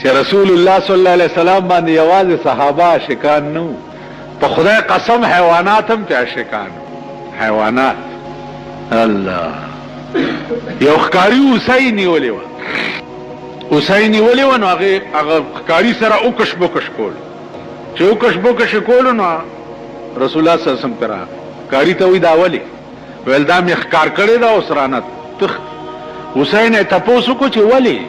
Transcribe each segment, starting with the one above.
چې رسول الله صلی الله علیه وسلم باندې یوازې صحابه عاشقان نو، په خدای قسم حیوانات هم ته عاشقان، حیوانات. الله یو ښکاری اوسۍ نیولې وه، اوسۍ نیولې وه، نو هغه ښکاري سره اوکش بوکش کول، چې اوکش بوکش کولو نو رسول الله صلی الله علیه وسلم ته راغی، ښکاري ته وایي دا ولې؟ ویل دا مې ښکار کړې ده اوس رانه تخت. اوسۍ نه یې تپوس وکړو چې ولې؟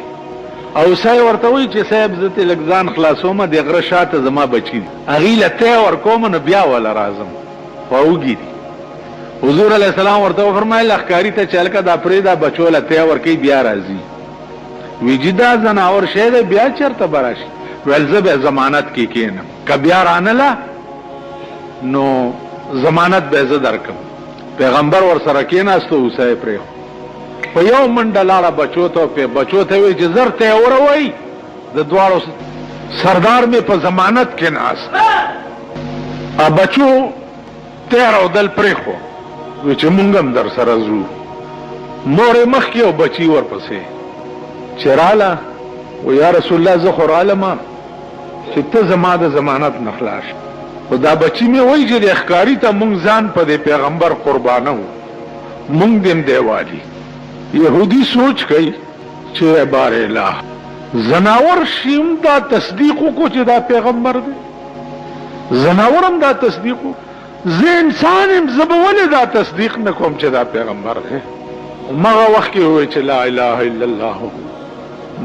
او اوسۍ ورته وایي چې صاحب زه ترې لږ ځان خلاصومه، د غره شاته زما بچي دي، هغې له تی ورکوم نو بیا وله راځم، خو اوږي دي. حضور علیه السلام ورته وفرمایل ښکاري ته چې هلکه دا پرېږده بچو له تی ورکوي بیا راځي. وی چې دا ځناور شی دی بیا چېرته به راشي؟ ویل زه به ضمانت کې کښېنم، که بیا رانله نو ضمانت به زه درکم. پیغمبر ورسره کېناستو، اوسۍ پرېښو، په یو منډه لاړه بچو ته، بچو ته وی چې زر ته یې وروئ، د دواړو سردار مې په ضمانت کې ناست. بچو تیر او دل پرېښو، وی چې مونږ هم در سره ځو. مور یې مخکې او بچي ورپسې. چې راله و یا رسول الله زه خو رالمه چې ته زما د ضمانت نه خلاص. خو دا بچي مې وایي چې د ښکاري ته مونږ ځان په دې پیغمبر قربانه وو، مونږ دې هم دی والي. یهودي سوچ کوي چې بار اله زناور شي هم دا تصدیق وکړو چې دا پیغمبر دی، زناور هم دا تصدیق وکړو، زه انسان یم زه به ولې دا تصدیق نه کوم چې دا پیغمبر دی؟ مغه وخت کې ووایي چې لا اله الا الله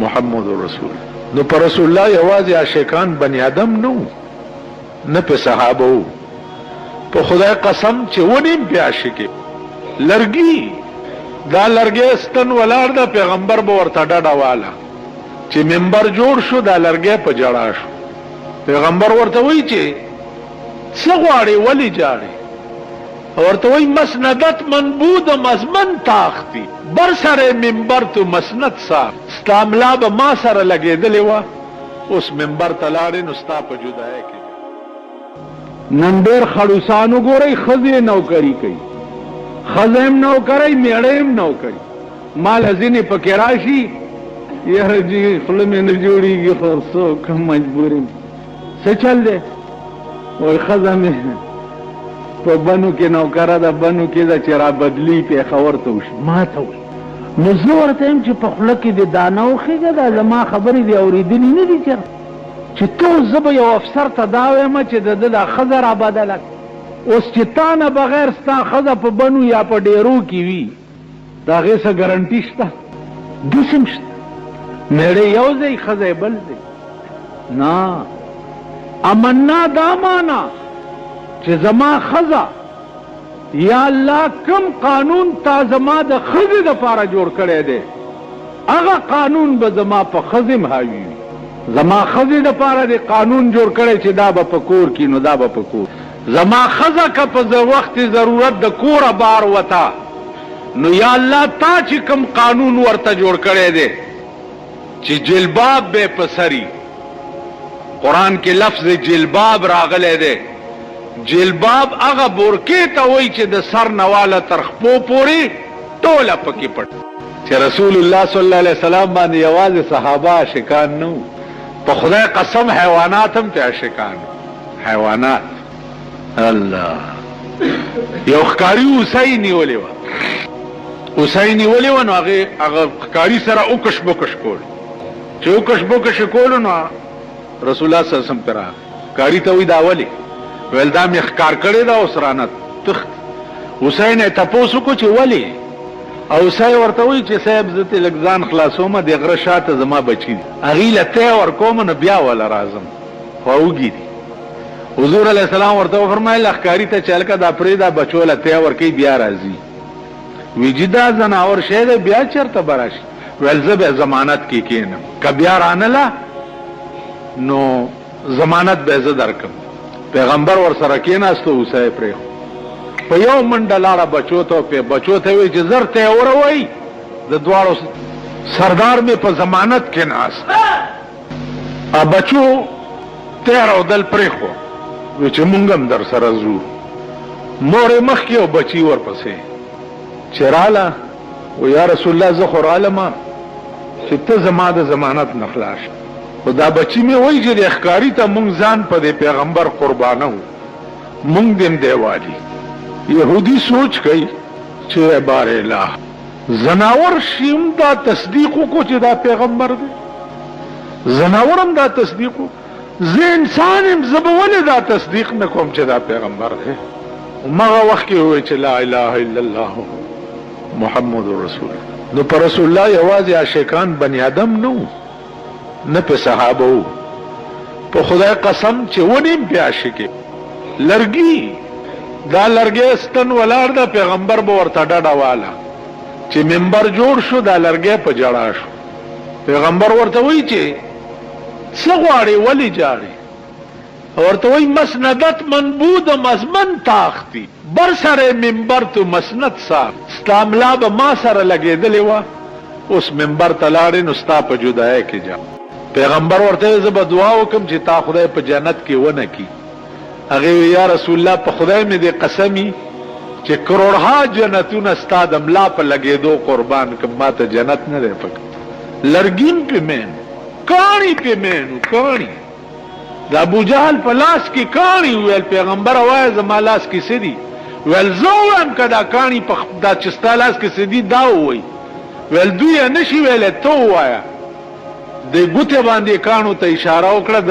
محمد رسول. نو پر رسول الله یوازې عاشقان بنی آدم نو، نه په صحابه وو، په خدای قسم چې ونیم پې عاشقې. لرګي دا لرګی ستن ولاړ ده، پیغمبر به ورته ډډه واله، چې منبر جوړ شو دا لرګی په جړا شو. پیغمبر ورته وایي چې څه غواړې ولې جاړې؟ ورته وایي مسندت منبود مزمن تاختی بر سر منبر تو مسند سا، ستا ملا به ما سره لګېدلې وه، اوس منبر ته لاړې نو ستا په جدایۍ کې. نن ډېر خړوسان وګورئ ښځې نوکري کوي، ښځه هم نوکرۍ میړه هم نوکري. مال ځینې پکې راشي یاره جي خوله مې نه جوړېږي خو څوک مجبور یم. څه چل دی؟ وایي ښځه مې په بنو کې نوکره ده، بنو کې ده چې را بدلي پېښور ته وشي ما ته وایي. نو زه ورته یم چې په خوله کې د دانه وخېږه، دا زما خبرې دې اورېدلي نه دي چې تو زه به یو افسر ته دا وایم چې د ده دا ښځه را بدله. اوس چې تا نه بغیر ستا ښځه په بنو یا په ډېرو کې وي، د هغې څه ګرنټي شته؟ داسې هم شته. میړه یو ځای ښځه بل ځای. نه امنا دا معنا چې زما ښځه یا الله کم قانون تا زما د ښځې دپاره جوړ کړی دی، هغه قانون به زما په ښځې هم حاوي وي. زما ښځې دپاره د قانون جوړ کړی چې دا به په کور کې، نو دا به په کور. زما ښځه که په وخت ضرورت د کوره بار وته، نو یا الله تا چې کوم قانون ورته جوړ کړی دی چې جلباب به په سري، قرآن کې لفظ جلباب راغلی دی. جلباب هغه بورکې ته وایي چې د سر نه واله تر خپو پورې ټوله پکې پټ. چې رسول الله صلی الله علیه وسلم باندې یوازې صحابه عاشقان نو، په خدای قسم حیوانات هم ته عاشقان، حیوانات. الله یو ښکاري اوسۍ نیولې وه، اوسۍ نیولې وه، نو هغه ښکاري سره اوکش بوکش کول، چې اوکش بوکش کولو نو رسول الله صلی الله علیه وسلم ته راغی، ښکاري ته وایي دا ولې؟ ویل دا مې ښکار کړې ده اوس رانه تخت. اوسۍ نه یې تپوس وکړو چې ولې؟ او اوسۍ ورته وایي چې صاحب زه ترې لږ ځان خلاصومه، د غره شاته زما بچي دي، هغې له تی ورکوم نو بیا وله راځم، خو اوږي دي. حضور علیه السلام ورته وفرمایل ښکاري ته چې هلکه دا پرېږده بچو له تی ورکوي بیا راځي. وی چې دا ځناور شی دی بیا چېرته به راشي؟ ویل زه به ضمانت کې کښېنم، که بیا رانله نو ضمانت به زه درکم. پیغمبر ورسره کېناستو، اوسۍ پرېښو، په یو منډه لاړه بچو ته، بچو ته وی چې زر ته یې وروئ، د دواړو سردار مې په ضمانت کې ناست. بچو تیر او دل پرېښو، وی چې مونږ هم در سره ځو. مور یې مخکې او بچي ورپسې. چې راله و یا رسول الله زه خو رالمه چې ته زما د ضمانت نه خلاص. خدا بچی می وای چې د اخکاری ته مونږ ځان په دې پیغمبر قربانو مونږ دیم دیوالی. یهودی سوچ کوي چې بار الہ زناور شیم دا تصدیق کو چې دا پیغمبر دی، زناورم دا تصدیق کو، زه انسانم زبول دا تصدیق نکوم چې دا پیغمبر دی. مغه وخت کې وای چې لا اله الا الله محمد رسول. نو پر رسول الله یوازې عاشقان بنی آدم نو نه په صحابه وو، په خدای قسم چې ونیم په عاشقې لرګي دا لرګي ستن ولار دا پیغمبر به ورته ډډه والا چې منبر جوړ شو دا لرګي په جړا شو. پیغمبر ورته وی چې څه غواړي ولی جاړي، ورته وی مسندت منبود مزمن تاختی بر سره منبر تو مسند صاحب استعملا به ما سره لګېدلې وا، اوس منبر تلاړې نو ستا په جدای کې جا. پیغمبر ورته زه به دعا وکم چې تا خدای په جنت کې ونه کی. هغه یا رسول الله په خدای مې دې قسمی چې کروڑها جنتونه ستا د ملا په لګېدو قربان کم، ما ته جنت نه دی پک. لرګین په مین کانی په مینو کانی د ابو جهل په لاس کې کانی ویل پیغمبر وای زما لاس کې سدي ویل زوم کدا کانی په دا چستا لاس کې سدي دا وای ویل دوی نشي ویل ته وایا. د ګوته باندې کانو ته اشاره وکړه، د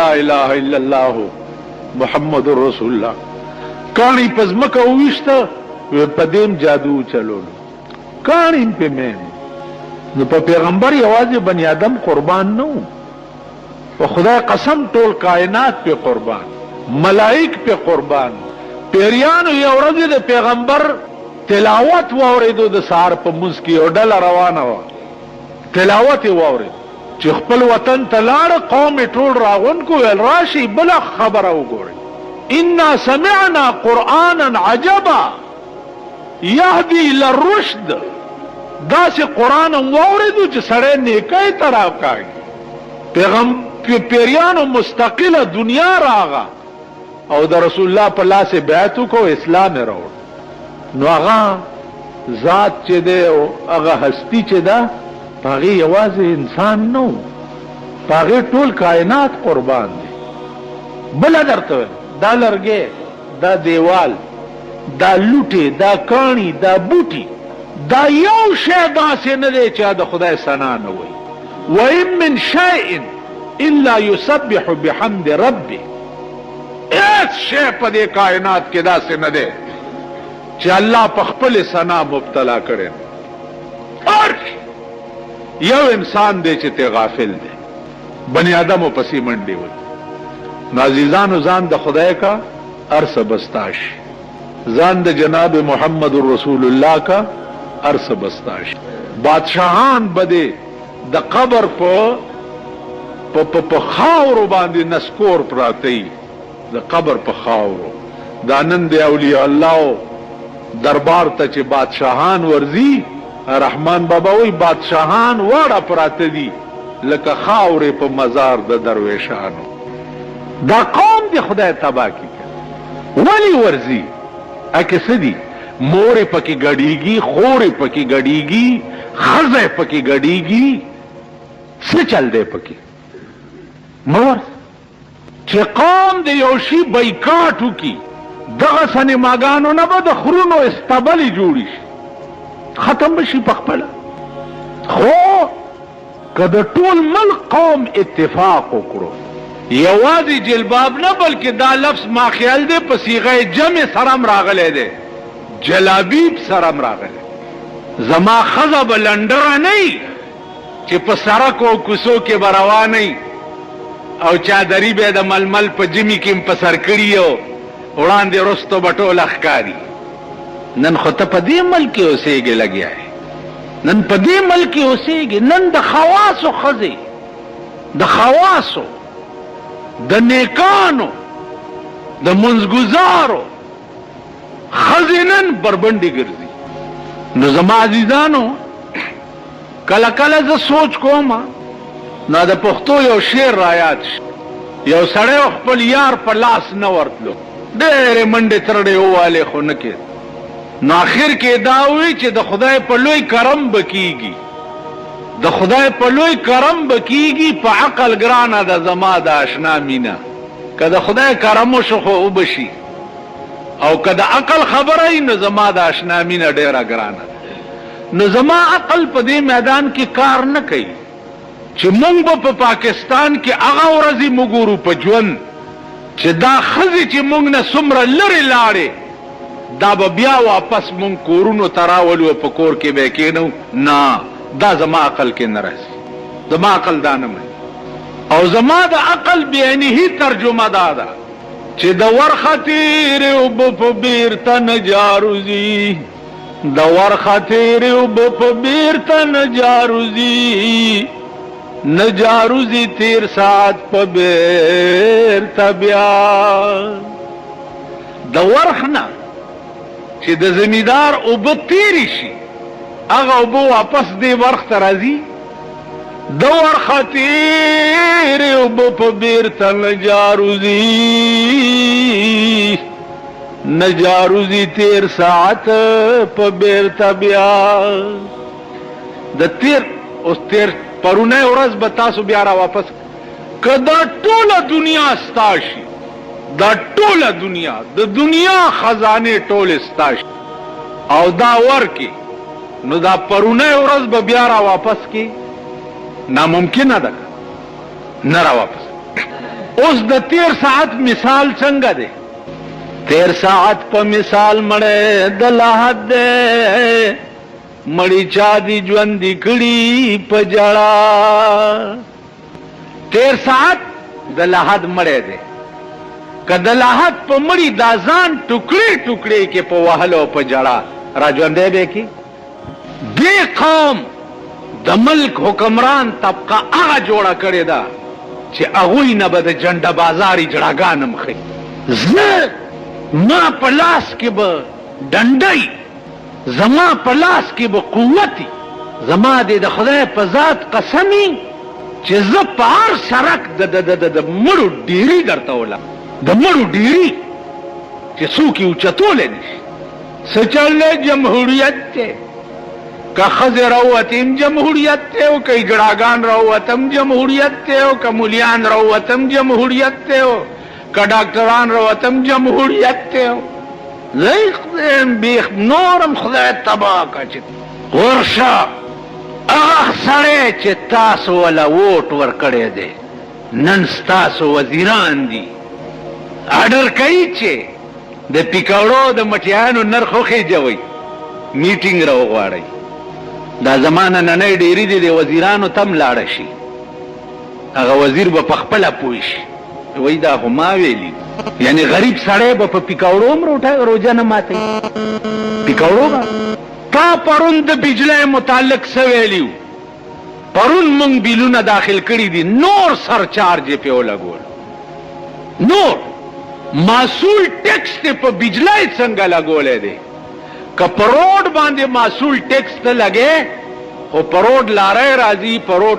لا اله الا الله محمد رسول الله. کانی پزمکه وښته په دیم جادو چلولو کانی په مین. نو په پیغمبر یوازې بنی آدم قربان نو، په خدای قسم ټول کائنات په قربان، ملائک په قربان. پیریانو یو ورځ د پیغمبر تلاوت واوریدو د سحر په منځ کې او ډله روانه و، تلاوت واورید چې خپل وطن ته لاړ، قوم ټول راغون کو ویل راشي بل خبره وګورئ، انا سمعنا قرانا عجبا يهدي الى الرشد. دا سه قران واوریدو چې سړی نیکای طرف کاږي. پیریانو مستقله دنیا راغه او د رسول الله په لاس بیعت کو اسلام راوړ. نو هغه ذات چې ده او هغه هستی چې ده هغه یوازې انسان نو، هغه ټول کائنات قربان دي. بل درته دا لرګي دا دیوال دا لوټي دا کانی دا بوټي دا یو شی داسې نه دی چې د خدای ثنا نه وي. وَإِن مِّن شَيْءٍ إِلَّا يُسَبِّحُ بِحَمْدِ رَبِّهِ. ایس شی په دې کائنات کې داسې نه دی چې الله په خپل ثنا مبتلا کړي. اور یو انسان دی چې ته غافل دی، بنی آدمو پسې منډي وي. عزیزانو ځان د خدای کا ارس بستاش، ځان د جناب محمد رسول الله کا ارس بستاش. بادشاہان بده د قبر په خاورو باندې نسکور پراتی، د قبر په خاورو. دا نن د اولیاء الله دربار ته چې بادشاہان ورزی، رحمان بابا وی بادشاہان واړه پراته دي لکه خاورې په مزار د درویشانو. دا قوم دی خدای تبا کی ولی ورزی اکه سدی مور پکی گڑیگی، خور پکی گڑیگی، خزه پکی گڑیگی، څه چل دی پکی مور چې قوم دی یوشي بایکاټو کی دغه سینماګانو نه به د خرونو استبلی جوړی شي ختم بشي پخپل. خو کده ټول ملک قوم اتفاق وکړو یوازې جلباب نه بلکې دا لفظ ما خیال دی په صيغه جمع سرم راغلی دی، جلابیب سرم راغلی. زما خزه بلندره نه چې په سړک او کوڅو کې بروا نه او چادری به د ململ په جمی کې په سر کړیو وړاندې رستو بټول اخکاری. نن خو ته په دې ملک اوسېږي لګیا ہے، نن په دې ملک اوسېږي. نن د خواصو خزه، د خواصو، د نیکانو، د منځګزارو خزینن بربندی ګرځي. نو زما عزیزانو کله کله زه سوچ کوم نو د پښتو یو شعر رایاد شي، یو سړی خپل یار په لاس نه ورتلو، ډېرې منډې ترړې ووالې خو نه کېد. نو آخر کې دا وی چې د خدای په لوی کرم بکیږي د خدای په لوی کرم بکیږي په عقل ګرانه د زما د آشنا مینا که د خدای کرم وشو خو وبشي او که د عقل خبره نو زما د آشنا مینا ډیره ګرانه نو زما عقل په دې میدان کې کار نه کوي چې مونږ به په پاکستان کې هغه ورځې وګورو په ژوند چې دا ښځې چې مونږ نه څومره لرې لاړې دا به بیا واپس مونږ کورونو ته راولو په کور کې به کېنو نه دا زما عقل کې نه راځي زما عقل دا نه مني او زما د عقل بعینه ترجمه دا ده چې د ورخه تیرې اوبه په بیرته نه جاروځي د ورخه تیرې اوبه په بیرته نه جاروځي نه جاروځي تیر ساعت په بیرته بیا د ورخ نه چې د زمیندار اوبه تیرې شي هغه اوبه واپس دې ورخ ته راځي د ورخه تیرې اوبه په بیرته نه جاروځي نه جاروځي تیر ساعت په بیرته بیا د تیر اوس تیر پرونه ورځ به تاسو بیا را واپس که دا ټوله دنیا ستا شي دا ټوله دنیا د دنیا خزانې ټولې ستا شي او دا ورکې نو دا پرونه ورځ به بیا را واپس کی ناممکنه ده نه را واپس اوس د تیر ساعت مثال څنګه دی تیر ساعت په مثال مړی د لحد دی مړی چا دی ژوندي کړي په جړا تیر ساعت د لحد مړی دی که د لحد په مړی دا ځان ټوکړې ټوکړې کې په وهلو په جړا را ژوندی به کی دې قوم د ملک حکمران طبقه هغه جوړه کړې ده چې هغوی نه به د جنډه بازاري جړاګانم ښي زه ما په لاس کې به ډنډۍ زما په لاس کې به قوتي زما دې د خدای په ذات قسمي چې زه په هر سرک د مړو ډیري درته ولم د مړو ډیري چې څوک یې اوچتولی نشي څه چل دی جمهوریت دی که ښځې راووتې جمهوریت دی او که جړاګان راووتم جمهوریت دی او که مولیان راووتم جمهوریت دی او که ډاکټران راووتم جمهوریت دی زه بیخ نورم خدای تباه که چې ورشه هغه سړی چې تاسو وله ووټ ورکړی دی نن ستاسو وزیران دي اډر کوي چې د پیکوړو د مټیانو نرخ وخېجوئ میټینګ راوغواړئ دا زمانه ننۍ ډېري دي د وزیرانو تم لاړه شي هغه وزیر به په خپله پوه شي وایي دا خو ما ویلي یعنی غریب سړی به په پیکوړو هم روژه نه ماتوي پیکوړو به تا پرون د بجلی متعلق څه ویلي پرون مونږ بیلونه داخل کړي دي نور سرچارج یې پې ولګول نور معصول ټیکس ته په بجلی څنګه لګولی دی که په روډ باندې معصول ټیکس ته لګې خو په روډ لاری راځي په روډ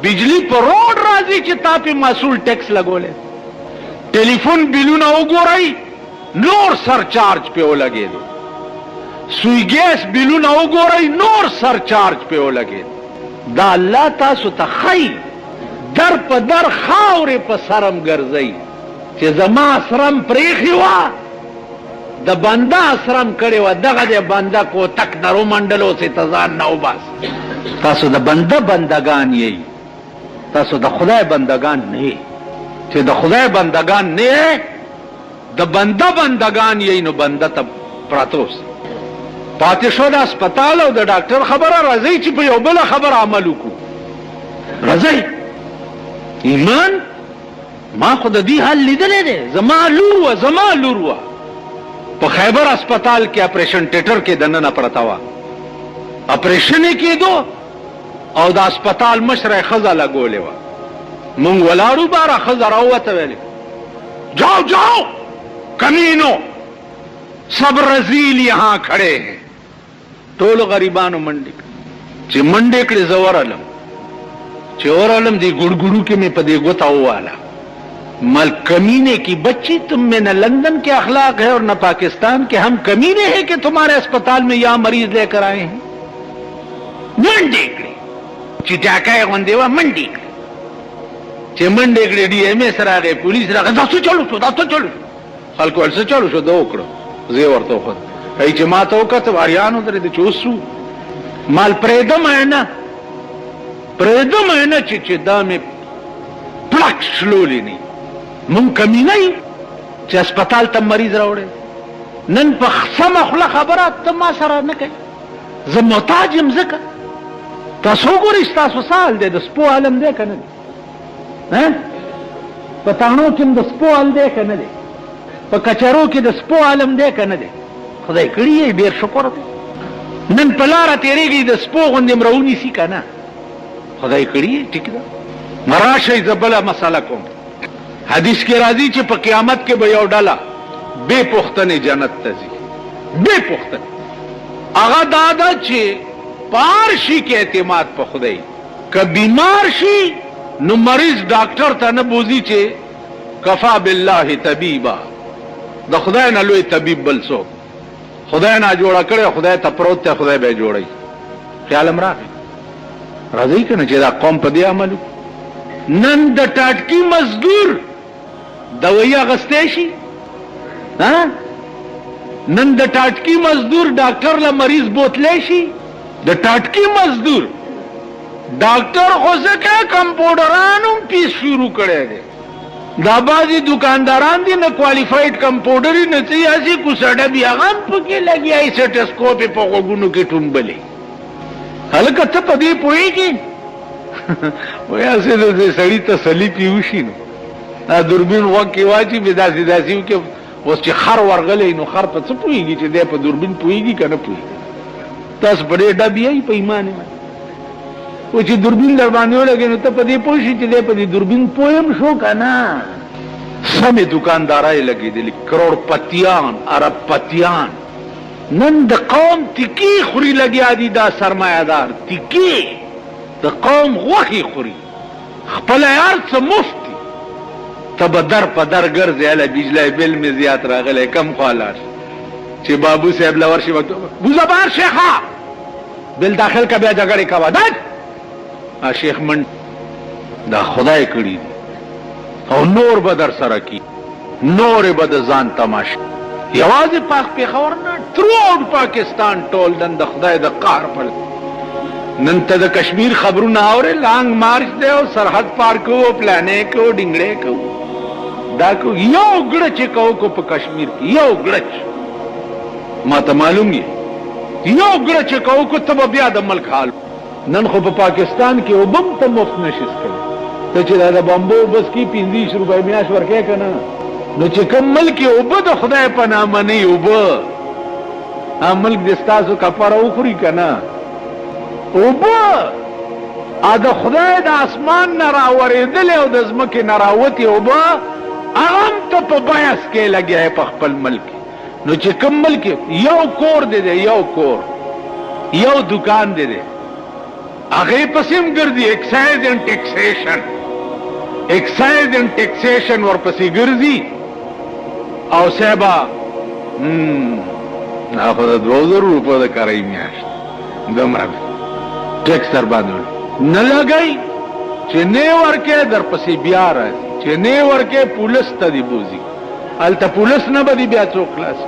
بجلی په روډ راځي چې تا پې معصول ټیکس لګولی ټلیفون بیلونه وګورئ نور سرچارج پې ولګېدو سوی ګیس بیلونه وګورئ نور سرچارج پې ولګېدو دا الله تاسو ته ښایي در په در خاورې په سرم ګرځئ چې زما سرم پریښې وه د بنده اسرم کړې وه دغه د بنده کوتک نه رومنډلو سې ته ځان نه وباس تاسو د بنده بندګان یئ تاسو د خدای بندګان نه یئ چې د خدای بندګان نه یئ د بنده بندګان یئ نو بنده ته پراته اوسئ پاتې شو د هسپتال او د ډاکټر خبره راځئ چې په یو بله خبره عمل وکړو راځئ ایمان ما خو د دې حال لیدلی دی زما لور وه په خیبر هسپتال کې اپریشن ټیټر کې دننه پرته وه اپریشن یې کېدو او د هسپتال مشره یې ښځه لګولې وه مونږ ولاړو باره ښځه راووته ویلې جاؤ کمینو سب رزیل یہاں کھڑے ہیں ټولو غریبانو منډې کړې چې منډې کړې زه ورغلم چې ورغلم دې ګوړګوړو کې مې په دې ګوته وواله مل کمینے کی بچی تم میں نہ لندن کے اخلاق ہے اور نہ پاکستان کے ہم کمینے ہیں کہ تمہارے اسپتال میں یہاں مریض لے کر آئے ہیں منڈے کړې چټاکای غوندې وه منډې کړې چې منډې کړې ډي ایم ایس راغی پولیس راغی دا څه چلو شو دا څه چلو شو خلکو ویل څه چلو شو ده وکړه زه یې ورته وښود ای چې ما ته وکتل اریانو درېده چې اوس شو مال پرېږدمه نه چې دا مې پلک شلولې نه مونږ کمینه یو چې اسپتال ته مریض راوړی نن په سمه خوله خبره ته ما سره نه کوي زه محتاج یم ځکه تاسو وګورئ ستاسو څه حال دی د سپو عالم دی که نه دی په تاڼو کې د سپو حال دی که نه دی په کچرو کې د سپو عالم دی که نه دی خدای کړي یې ډېر شکر دی نن په لاره تېرېږي د سپو غوندې م راونیسي که نه خدای کړي یې ټیک ده راشئ زه بله مسله کوم حدیث کې راځي چې په قیامت کې به یو ډله بې پوښتنې جنت ته ځي بې پوښتنې هغه دا ده چې په هر شي کې اعتماد په خدای که بیمار شي نو مریض ډاکټر ته نه بوځي چې کفا بالله طبیبا د خدای نه لوی طبیب بل څوک خدای نه جوړه کړی خدای ته پروت دی خدای به یې جوړوي خیال م راغی راځئ که نه چې دا قوم په دې عمل نن د ټاټکي مزدور دوایي اخیستی شي نن د ټاټکي مزدور ډاکټر له مریض بوتلی شي د ټاټکي مزدور ډاکټر خو ځکه کمپاوډرانو فیس شروع کړی دی دا بعضې دکانداران دي نه کوالیفاید کمپاوډر نه څه یاسې کوسډه بیا هم پکې لګیا یې سټسکوپ یې په غوږونو کې ټومبلې هلکه ته په دې پوهېږې ویاسې د سړي تسلي پې وشي نو دا دوربین غوږ کې واچي بې داسې داسې وکړي اوس چې خر ورغلی نو خر په څه پوهېږي چې دی په دوربین پوهېږي که نه پوهېږي تاسو په دې ډب یئ په ایمان یې و چې دوربین در باندې ولګي نو ته په دې پوه شي چې دی په دې دوربین پوه هم شو که نه سمې دوکاندارۍ لګېدلې کروڑپتیان اربپتیان نن د قوم تکي خوري لګیا دي دا سرمایهدار تکي د قوم غوښې خوري خپله هر څه مفت دي ته به در په در ګرځې هله بجلی بل مې زیات راغلی کم خوا لاړ چې بابو صاحب له ورشي بوځه بهر شیخه بل داخل که بیا جګړې کوه دا شیخ منډ دا خدای کړي دي او نور به در سره کی نور به د ځان تماشا یوازې پاک پېښور نه تھرو آؤٹ پاکستان ټول نن د خدای د قهر پر نن ته د کشمیر خبرونه اورې لانګ مارچ دی او سرحد پار کوو پلانې کوو ډنګړې کوو دا کوو یو ګړچ یې کوو په کشمیر کې یو ګړچ ما ته معلوم یې یو ګړچ یې کوو ته به بیا د ملک حال نن خو په پاکستان کې اوبه هم ته مفت نشي څښلی ته چې دا د بمبو بس کې 25 روپۍ میاشت ورکوې که نه نو چې کوم ملک یې اوبه د خدای په نامه نه اوبه ملک دې ستاسو کفاره وخوري که نه اوبه د خدای د اسمان نه راورېدلې او د ځمکې نه راوتې اوبه هغه هم ته په بیس کې لګیا په خپل ملک نو چې کوم ملک یو کور دی یو کور یو دکان دی هغې پسې هم ګرځي ایکسایز اینډ ټیکسیشن ورپسې ګرځي او صاحبه دا خو د 2000 روپو د کرۍ میاشت دومره ټیکس در باندې نه لګئ چې نه ورکې در پسې بیا راځي چې نه ورکې پولیس ته دې بوځي هلته پولیس نه به دې بیا څوک خلاص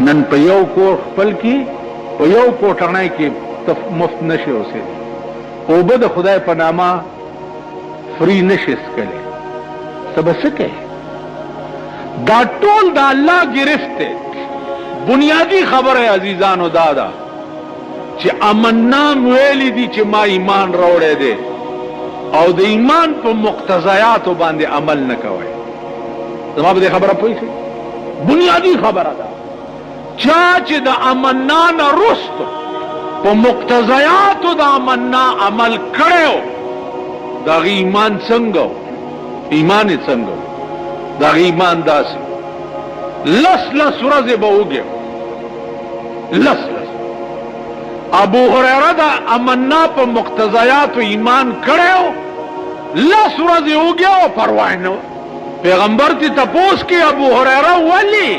نن په یو کور خپل کې په یو کوټنۍ کې مفت نشي اوسېدی اوبه د خدای په نامه فری نشي څښلی ته به څه کوې دا ټول د الله گرفت دی بنیادی خبره عزیزانو دا ده چې امنام ویلی دي چې ما ایمان راوړی دی او د ایمان په مقتضیاتو باندې عمل نه کوئ زما په دې خبره پوه شئ بنیادی خبره ده چا چې د امنا نه رستو په مقتضیاتو د امنا عمل کړو دا ایمان څنګه ایمان څنګه دا ایمان داسې لس ورځې به وګیم لس ابو هريره دا امنا په مقتضیاتو ایمان کړو لس ورځې وګیو پروا نه پیغمبر ته تپوس کې ابو هريره ولی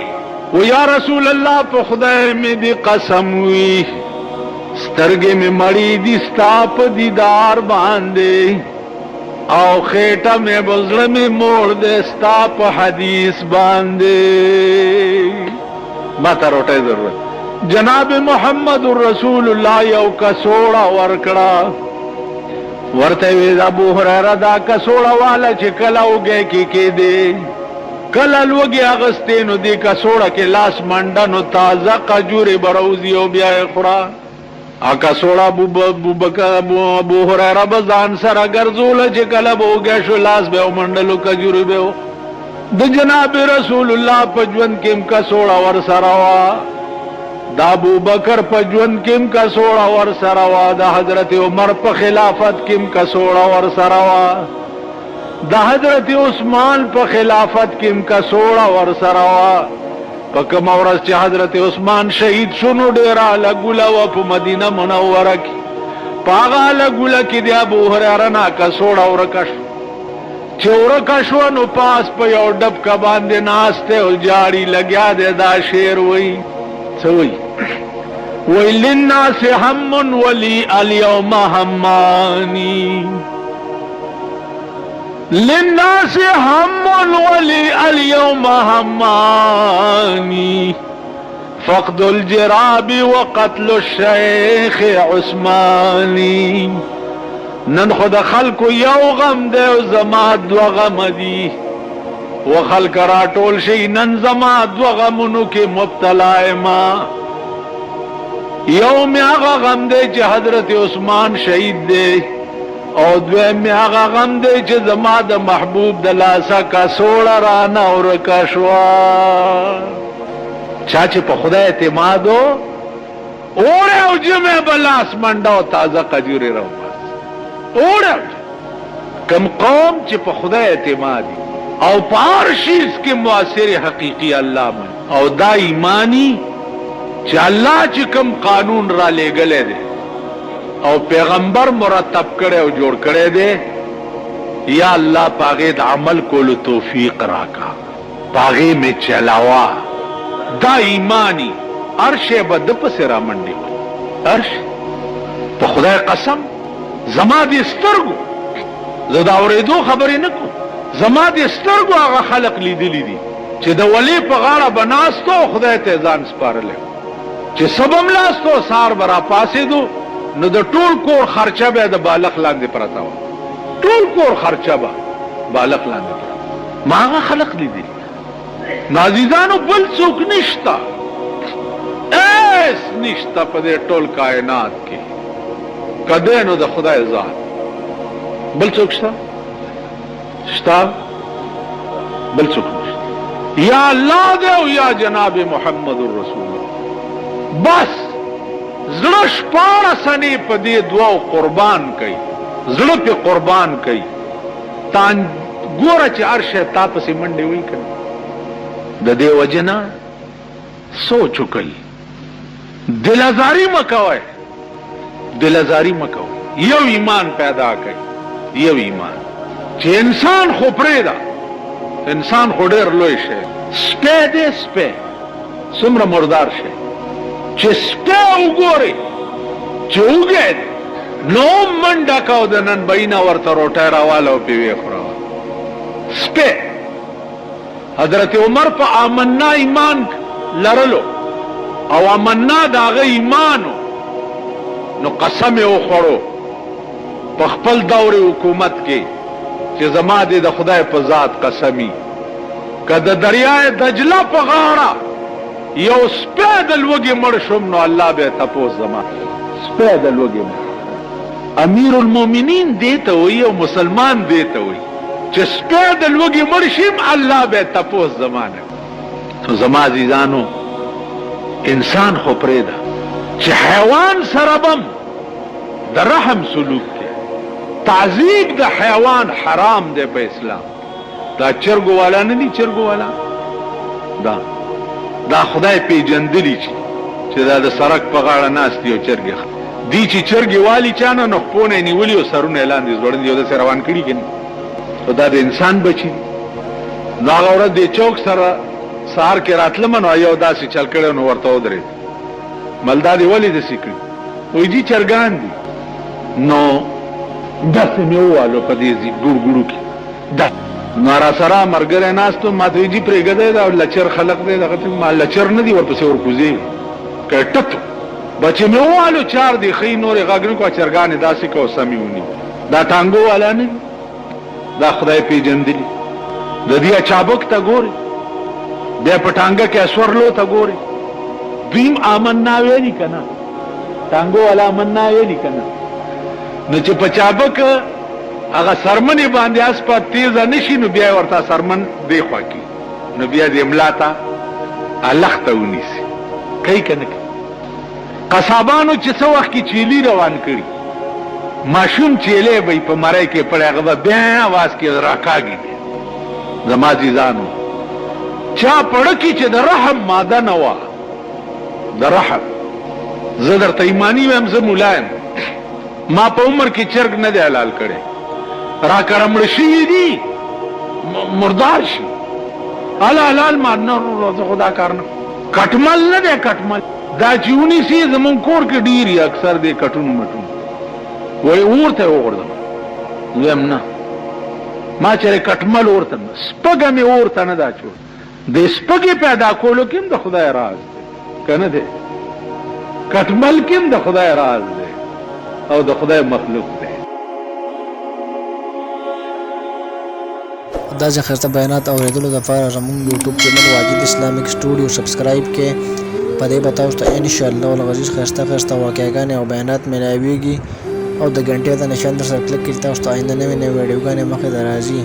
و یا رسول الله په خدای مې دې قسم وی سترګې مې مړې دي ستا په دیدار باندې او خېټه مې بزړه مې موړ دې ستا په حدیث باندې. ما ته روټۍ ضرورت. جناب محمد رسول الله یو کڅوړه ورکړه، ورته وی ابو هريره دا کڅوړه والا چې کله وګه کې کېده کله لوګي اغستینو دی کڅوړه کې لاس منډنو تازه قجوري بروزي او بیا خورا اکا سوړه ابو هريره بزان سره ګرځول چې کله وګه شو لاس به منډلو قجوري به د جناب رسول الله په ژوند کې کڅوړه ور سره وا، دا ابو بکر په ژوند کې کڅوړه ور سره وا، د حضرت عمر په خلافت کې کڅوړه ور سره وا، د حضرت عثمان په خلافت کې کڅوړه ور سره وا. په کوم ورځ چې حضرت عثمان شهید شونو ډیره لګوله و په مدینه منوره کې، پاغه لګوله کې د ابو هريره نه کڅوړه ورکه شو. چې ورکه شو نو پاس په یو ډبکه باندې ناسته او جاړي لګیا دی. دا شعر وایي څه وایي؟ وایي للناس هم ولي اليوم هماني، للناس هم ولي اليوم هماني، فقد الجراب وقتل الشيخ عثماني. نن خود خلق یو غم دے و زما دو غم دی، و خلق را ټول شي نن زما دو غمونو کې مبتلا ما. یو می هغه غم دے چې حضرت عثمان شهید دے، او دوی می هغه غم دی چې زما د محبوب د لاسه کڅوړه رانه ورکه شوه. چا چې په خدای اعتماد و اوړه او جمع به لاس منډه او تازه قجورې راوباسي. اوړه کم قوم چې په خدای اعتماد او په هر شیز کې مؤثر حقیقي الله من او دا ایمانی چې الله چې کم قانون را لېږلی دی او پیغمبر مرتب کړي او جوړ کړي دي، یا الله پاغه د عمل کولو توفیق راکا، پاغه می چلاوا. دا ایمانی ارشه بد پس را منډي ارش په خدای قسم زما دي سترګو زدا اورېدو خبرې نه کو، زما دي سترګو هغه خلق لیدلی دي چې د ولی په غاړه بناستو خدای ته ځان سپارل، چې سبم لاستو سار برا پاسې دو نو د ټول کور خرچه به د بالغ لاندې پرتا و، ټول کور خرچه به بالغ لاندې پرتا. ما هغه خلق لیدل نازیزانو بل څوک نشتا، ایس نشتا په دې ټول کائنات کې کده نو د خدای ذات بل څوک شتا بل څوک نشتا، یا الله دې او یا جناب محمد رسول الله. بس زړه شپاړه سنې په دې دعاو قربان کوي، زړه په قربان کوي. تان ګوره چې ارشه تا پسې منډې وی کوي د دې وجنه سوچ وکړي. دلازاری مکوئ، دلازاری مکوئ. یو ایمان پیدا کوي، یو ایمان چې انسان خو پرېږده، انسان خو ډېر لوی شی، سپی دی سپی څومره مردار شی چې سپی وګوري چې وګید نو منډه کو د نن بینه ورته روټۍ راواله او پې ویې خوراوه. سپی حضرت عمر په آمنا ایمان لرلو او آمنا د هغه ایمانو نو قسم یې وخوړو په خپل دور حکومت کې چې زما دې د خدای په ذات قسمی که د دریای دجله په غاړه یو سپی د لوږې مړ شوم نو الله به تپوس زما سپی د لوږې مړ. امیر المؤمنین دې ته وایي او مسلمان دې ته وایي چې سپی د لوږې مړ شیم الله به تپوس زما نه. نو زما عزیزانو انسان خو پرېږده چې حیوان سره بم د رحم سلوک کې تعذیب د حیوان حرام دی په اسلام. دا چرګو والا نه دي، چرګو والا دا خدای پیژندلی چې دا د سړک په غاړه ناست دي او چرګې دی چې چرګې والي چانه نو خپونه یې نیولي او سرونه یې لاندې ځوړندي او داسې روان کړي که نه. خو دا د انسان بچي دي. نو هغه ورځ د چوک سره سهار کې راتلم نو یو داسې چل کړی نو ورته ودرېد. ملدا دې ولې داسې کړي؟ وی جی چرګان دي. نو داسې مې ووالو په دې ګوړ کې نو را سره ملګری ناست و، ما ته وی جي پرېږدی دا لچر خلق دی، دغه ما لچر نه دي ورپسې ورکوزېږي که ټت به چې مې ووالو 4 دي ښې نورې غږ نه کړه چرګانې داسې که سمې ونیو. دا ټانګو والا نه دا خدای پیژندلي. د دې چابک ته ګوري، بیا په ټانګه کې اسورلو ته ګوري، دویم آمنا ویلي که نه، ټانګو والا آمنا ویلي که نه. نو چې په چابک هغه سرمنې باندې اسپه تیزه نشي نو بیا ورته سرمن دی خوا کی، نو بیا دې ملا ته الخته ونیسي. کوي که نه کوي؟ قصابانو چې څه وخت کې چیلي روان کړي، ماشوم چیلی به په مرۍ کې پړی، هغه به بیا اواز کې راکاږي. زما عزیزانو چا پړه کې چې د رحم ماده نه وه، د رحم، زه درته ایماني وایم، زه ملا یم، ما په عمر کې چرګ نه دی حلال کړی، را کره مړه شوي دي مردار شي حلال ما نه، زه خو دا کار نه. کټمل نه دی، کټمل دا چې ونیسي زمونږ کور کې ډېري اکثر دی کټون مټون، وایي اور ته یې وغورځم، ویم نه ما چېرې کټمل اور ته نه، سپږه مې اور ته نه دا چول. د سپږې پیدا کولو کې هم د خدای راز دی که نه دی؟ کټمل کې هم د خدای راز دی او د خدای مخلوق دی. دا چې خسته بیانات اوریدلو لپاره زموږ YouTube channel Wajid Islamic studio subscribe کړئ. په دې به تاسو ته انشاءالله العزیز خسته واقعګانې او بیانات ملاویږي او د غنټې د نشان در سره کلیک کړئ، تاسو ته آینده نوې ویډیوګانې مخې ته راځي.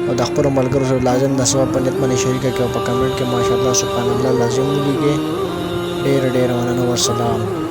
او د خپلو ملګرو سره لازم د ثواب په نیت باندې شریکه کړئ او په کمنټ کې ماشاءالله سبحان الله لازم ولیکئ. ډېر مننه، والسلام.